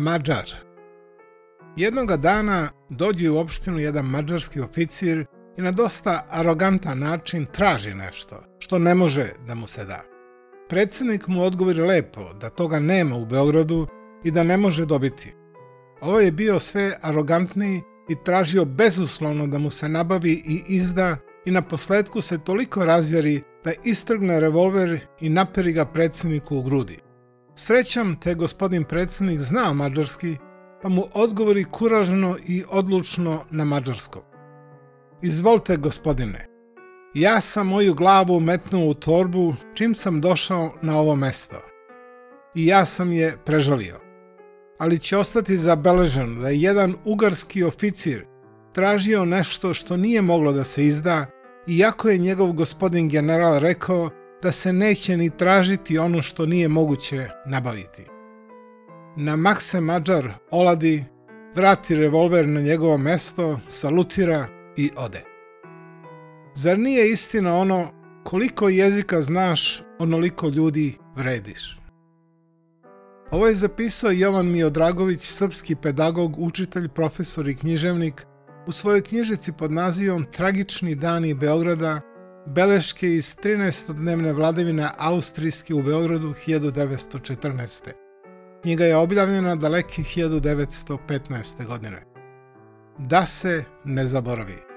Mađar. Jednoga dana dođe u opštinu jedan mađarski oficir i na dosta arogantan način traži nešto što ne može da mu se da. Predsjednik mu odgovori lepo da toga nema u Beogradu i da ne može dobiti. Ovo je bio sve arogantniji i tražio bezuslovno da mu se nabavi i izda i na posledku se toliko razjari da istrgne revolver i naperi ga predsjedniku u grudi. Srećom te gospodin predsjednik znao mađarski, pa mu odgovori kuražno i odlučno na mađarskom. Izvolite gospodine, ja sam moju glavu metnuo u torbu čim sam došao na ovo mesto. I ja sam je prežalio. Ali će ostati zabeleženo da je jedan ugarski oficir tražio nešto što nije moglo da se izda, iako je njegov gospodin general rekao da se neće ni tražiti ono što nije moguće nabaviti. Na Makse Mađar oladi, vrati revolver na njegovo mesto, salutira i ode. Zar nije istina ono, koliko jezika znaš, onoliko ljudi vrediš? Ovo je zapisao Jovan Miodragović, srpski pedagog, učitelj, profesor i književnik, u svojoj knjižici pod nazivom Tragični dani Beograda, beleške iz 13-dnevne vladavine Austrijske u Beogradu 1914. Knjiga je objavljena daleke 1915. godine. Da se ne zaboravi.